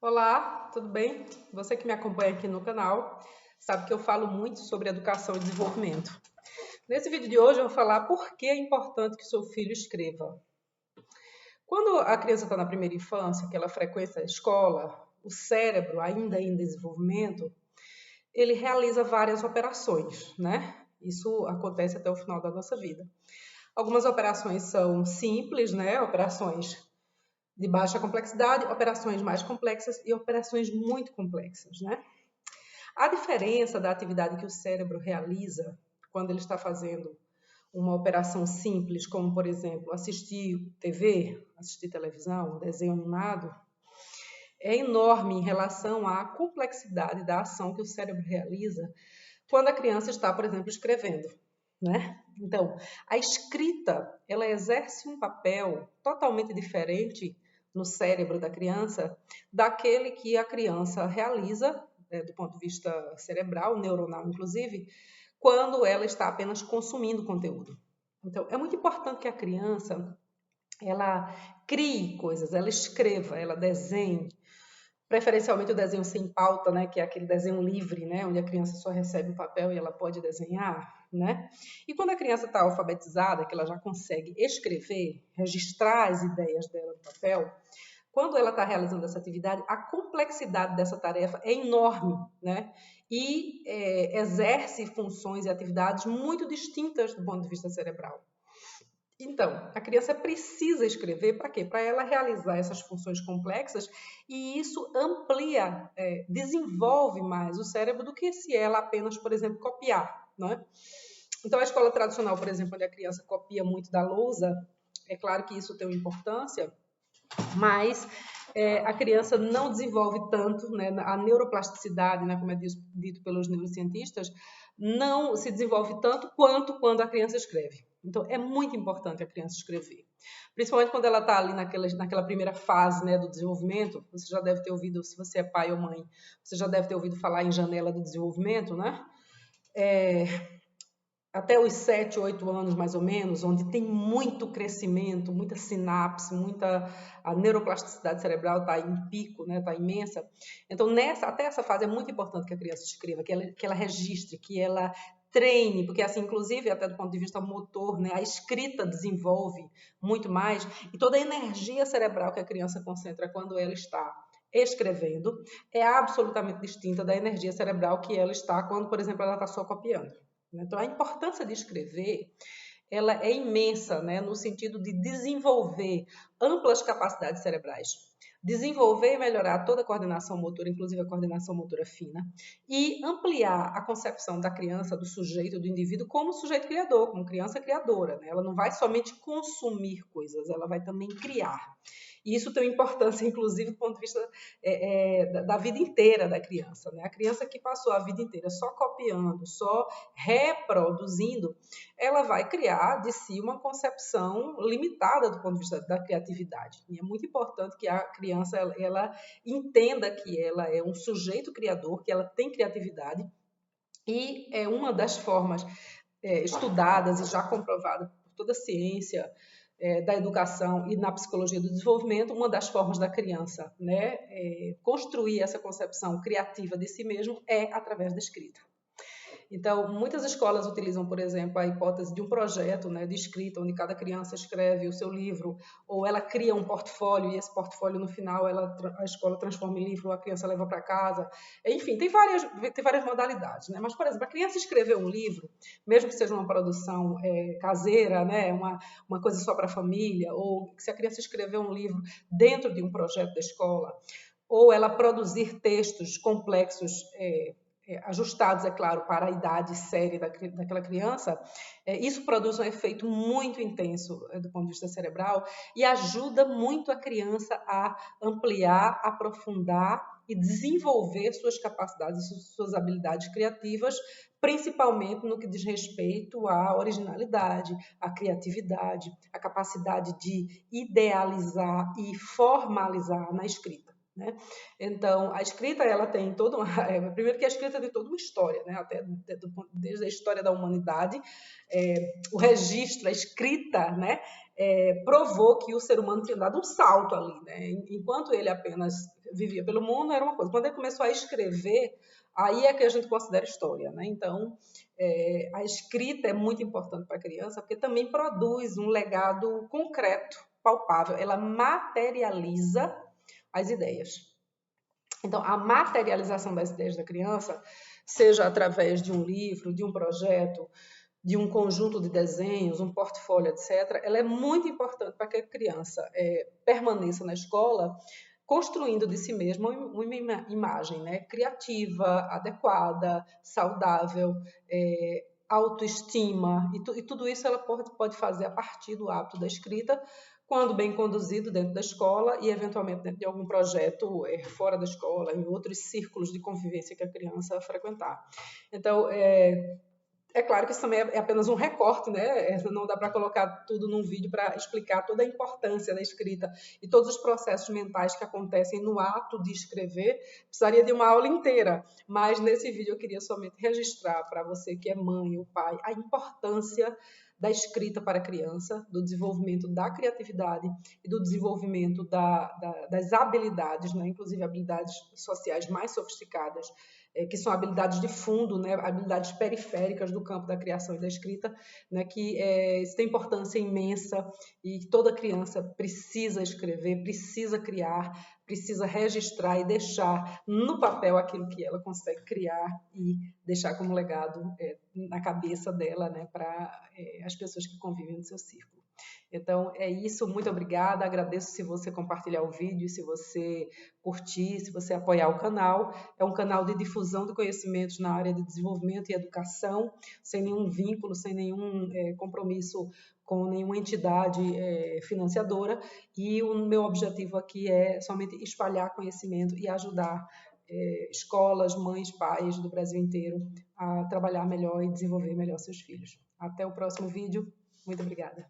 Olá, tudo bem? Você que me acompanha aqui no canal sabe que eu falo muito sobre educação e desenvolvimento. Nesse vídeo de hoje eu vou falar por que é importante que o seu filho escreva. Quando a criança está na primeira infância, que ela frequenta a escola, o cérebro, ainda em desenvolvimento, ele realiza várias operações, né? Isso acontece até o final da nossa vida. Algumas operações são simples, né? Operações de baixa complexidade, operações mais complexas e operações muito complexas, né? A diferença da atividade que o cérebro realiza quando ele está fazendo uma operação simples, como, por exemplo, assistir TV, assistir televisão, desenho animado, é enorme em relação à complexidade da ação que o cérebro realiza quando a criança está, por exemplo, escrevendo, né? Então, a escrita, ela exerce um papel totalmente diferente no cérebro da criança daquele que a criança realiza, do ponto de vista cerebral, neuronal, inclusive, quando ela está apenas consumindo conteúdo. Então, é muito importante que a criança ela crie coisas, ela escreva, ela desenhe, preferencialmente o desenho sem pauta, né, que é aquele desenho livre, né, onde a criança só recebe o papel e ela pode desenhar, né? E quando a criança está alfabetizada, que ela já consegue escrever, registrar as ideias dela no papel, quando ela está realizando essa atividade, a complexidade dessa tarefa é enorme, né? E exerce funções e atividades muito distintas do ponto de vista cerebral. Então, a criança precisa escrever para quê? Para ela realizar essas funções complexas e isso amplia, desenvolve mais o cérebro do que se ela apenas, por exemplo, copiar, né? Então, a escola tradicional, por exemplo, onde a criança copia muito da lousa, é claro que isso tem uma importância, mas a criança não desenvolve tanto, né, a neuroplasticidade, né, como é dito pelos neurocientistas, não se desenvolve tanto quanto quando a criança escreve. Então, é muito importante a criança escrever. Principalmente quando ela está ali naquela primeira fase, né, do desenvolvimento. Você já deve ter ouvido, se você é pai ou mãe, você já deve ter ouvido falar em janela do desenvolvimento, né? É, até os 7, 8 anos mais ou menos, onde tem muito crescimento, muita sinapse, a neuroplasticidade cerebral está em pico, né, está imensa. Então, até essa fase é muito importante que a criança escreva, que ela registre, que ela treine, porque assim, inclusive, até do ponto de vista motor, né, a escrita desenvolve muito mais, e toda a energia cerebral que a criança concentra quando ela está escrevendo é absolutamente distinta da energia cerebral que ela está quando, por exemplo, ela está só copiando. Então, a importância de escrever ela é imensa, né, no sentido de desenvolver amplas capacidades cerebrais, desenvolver e melhorar toda a coordenação motora, inclusive a coordenação motora fina, e ampliar a concepção da criança, do sujeito, do indivíduo, como sujeito criador, como criança criadora. Né? Ela não vai somente consumir coisas, ela vai também criar. E isso tem importância, inclusive, do ponto de vista da vida inteira da criança. Né? A criança que passou a vida inteira só copiando, só reproduzindo, ela vai criar de si uma concepção limitada do ponto de vista da criatividade. E é muito importante que a criança ela entenda que ela é um sujeito criador, que ela tem criatividade, e é uma das formas estudadas e já comprovadas por toda a ciência da educação e na psicologia do desenvolvimento, uma das formas da criança, né, construir essa concepção criativa de si mesmo é através da escrita. Então, muitas escolas utilizam, por exemplo, a hipótese de um projeto, né, de escrita, onde cada criança escreve o seu livro, ou ela cria um portfólio, e esse portfólio, no final, a escola transforma em livro, a criança leva para casa. Enfim, tem várias modalidades. Né? Mas, por exemplo, a criança escrever um livro, mesmo que seja uma produção caseira, né, uma coisa só para a família, ou se a criança escrever um livro dentro de um projeto da escola, ou ela produzir textos complexos ajustados, é claro, para a idade séria daquela criança, isso produz um efeito muito intenso do ponto de vista cerebral e ajuda muito a criança a ampliar, aprofundar e desenvolver suas capacidades, suas habilidades criativas, principalmente no que diz respeito à originalidade, à criatividade, à capacidade de idealizar e formalizar na escrita. Né? Então, a escrita ela tem toda uma. Primeiro que a escrita tem toda uma história, né? Até desde a história da humanidade, o registro, a escrita, né? provou que o ser humano tinha dado um salto ali, né? Enquanto ele apenas vivia pelo mundo, era uma coisa. Quando ele começou a escrever, aí é que a gente considera história, né? Então, a escrita é muito importante para a criança, porque também produz um legado concreto, palpável. Ela materializa as ideias. Então, a materialização das ideias da criança, seja através de um livro, de um projeto, de um conjunto de desenhos, um portfólio, etc., ela é muito importante para que a criança permaneça na escola construindo de si mesma uma imagem, né, criativa, adequada, saudável, autoestima, e tudo isso ela pode fazer a partir do hábito da escrita, quando bem conduzido dentro da escola e, eventualmente, dentro de algum projeto fora da escola, em outros círculos de convivência que a criança frequentar. Então, claro que isso também é apenas um recorte, né? Não dá para colocar tudo num vídeo para explicar toda a importância da escrita e todos os processos mentais que acontecem no ato de escrever. Precisaria de uma aula inteira, mas nesse vídeo eu queria somente registrar para você que é mãe ou pai a importância da escrita para a criança, do desenvolvimento da criatividade e do desenvolvimento das habilidades, né? Inclusive habilidades sociais mais sofisticadas, que são habilidades de fundo, né, habilidades periféricas do campo da criação e da escrita, né, que isso tem importância imensa e toda criança precisa escrever, precisa criar, precisa registrar e deixar no papel aquilo que ela consegue criar e deixar como legado na cabeça dela, né, para as pessoas que convivem no seu círculo. Então, é isso. Muito obrigada. Agradeço se você compartilhar o vídeo, se você curtir, se você apoiar o canal. É um canal de difusão de conhecimentos na área de desenvolvimento e educação, sem nenhum vínculo, sem nenhum compromisso com nenhuma entidade financiadora. E o meu objetivo aqui é somente espalhar conhecimento e ajudar escolas, mães, pais do Brasil inteiro a trabalhar melhor e desenvolver melhor seus filhos. Até o próximo vídeo. Muito obrigada.